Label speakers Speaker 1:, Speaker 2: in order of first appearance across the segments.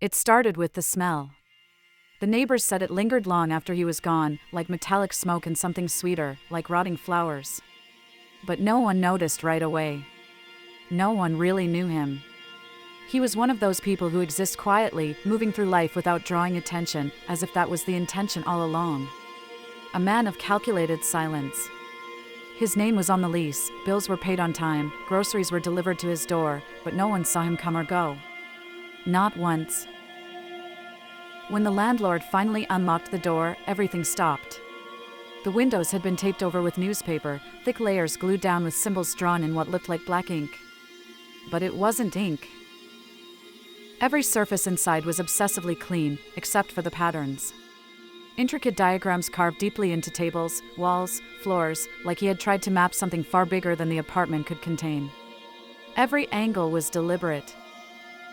Speaker 1: It started with the smell. The neighbors said it lingered long after he was gone, like metallic smoke and something sweeter, like rotting flowers. But no one noticed right away. No one really knew him. He was one of those people who exist quietly, moving through life without drawing attention, as if that was the intention all along. A man of calculated silence. His name was on the lease, bills were paid on time, groceries were delivered to his door, but no one saw him come or go. Not once. When the landlord finally unlocked the door, everything stopped. The windows had been taped over with newspaper, thick layers glued down with symbols drawn in what looked like black ink. But it wasn't ink. Every surface inside was obsessively clean, except for the patterns. Intricate diagrams carved deeply into tables, walls, floors, like he had tried to map something far bigger than the apartment could contain. Every angle was deliberate.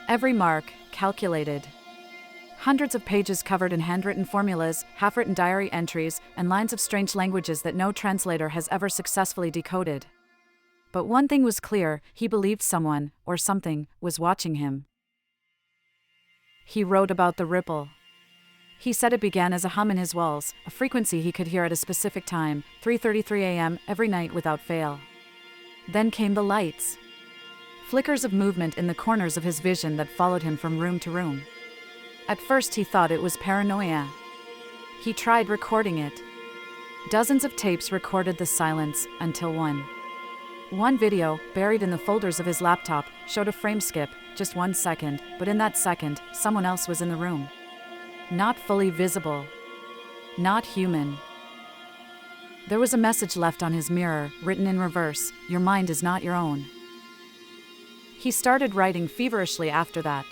Speaker 1: Every mark, calculated. Hundreds of pages covered in handwritten formulas, half-written diary entries, and lines of strange languages that no translator has ever successfully decoded. But one thing was clear, he believed someone, or something, was watching him. He wrote about the ripple. He said it began as a hum in his walls, a frequency he could hear at a specific time, 3:33 a.m. every night without fail. Then came the lights. Flickers of movement in the corners of his vision that followed him from room to room. At first he thought it was paranoia. He tried recording it. Dozens of tapes recorded the silence, until one. One video, buried in the folders of his laptop, showed a frame skip, just 1 second, but in that second, someone else was in the room. Not fully visible. Not human. There was a message left on his mirror, written in reverse, "Your mind is not your own." He started writing feverishly after that.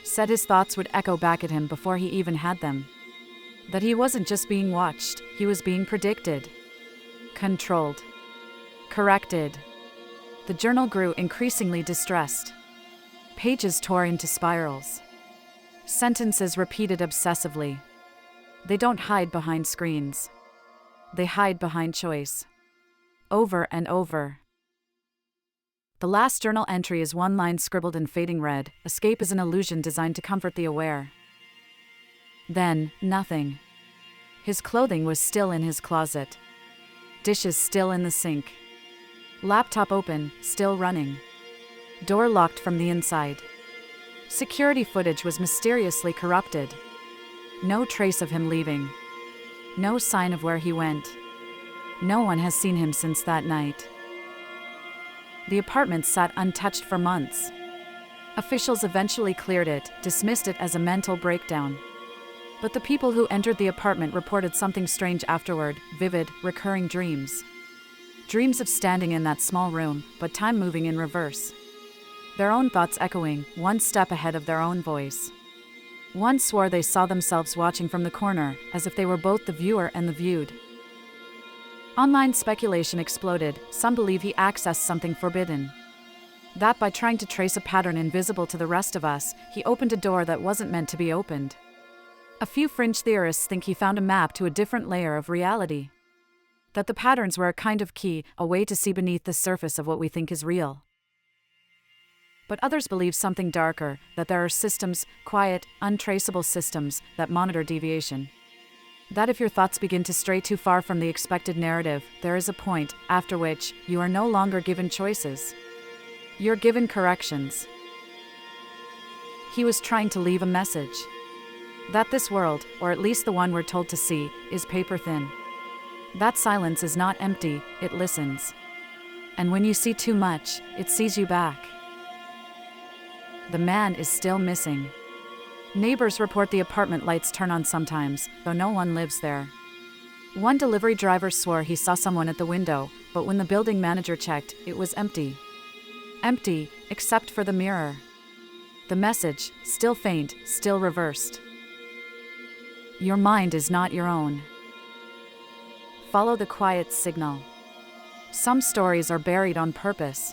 Speaker 1: Said his thoughts would echo back at him before he even had them. That he wasn't just being watched, he was being predicted. Controlled. Corrected. The journal grew increasingly distressed. Pages tore into spirals. Sentences repeated obsessively. They don't hide behind screens. They hide behind choice. Over and over. The last journal entry is one line scribbled in fading red: "Escape is an illusion designed to comfort the aware." Then, nothing. His clothing was still in his closet. Dishes still in the sink. Laptop open, still running. Door locked from the inside. Security footage was mysteriously corrupted. No trace of him leaving. No sign of where he went. No one has seen him since that night. The apartment sat untouched for months. Officials eventually cleared it, dismissed it as a mental breakdown. But the people who entered the apartment reported something strange afterward: vivid, recurring dreams. Dreams of standing in that small room, but time moving in reverse. Their own thoughts echoing, one step ahead of their own voice. One swore they saw themselves watching from the corner, as if they were both the viewer and the viewed. Online speculation exploded. Some believe he accessed something forbidden. That by trying to trace a pattern invisible to the rest of us, he opened a door that wasn't meant to be opened. A few fringe theorists think he found a map to a different layer of reality. That the patterns were a kind of key, a way to see beneath the surface of what we think is real. But others believe something darker, that there are systems, quiet, untraceable systems, that monitor deviation. That if your thoughts begin to stray too far from the expected narrative, there is a point, after which, you are no longer given choices. You're given corrections. He was trying to leave a message. That this world, or at least the one we're told to see, is paper thin. That silence is not empty, it listens. And when you see too much, it sees you back. The man is still missing. Neighbors report the apartment lights turn on sometimes, though no one lives there. One delivery driver swore he saw someone at the window, but when the building manager checked, it was empty. Empty, except for the mirror. The message, still faint, still reversed. Your mind is not your own. Follow the quiet signal. Some stories are buried on purpose.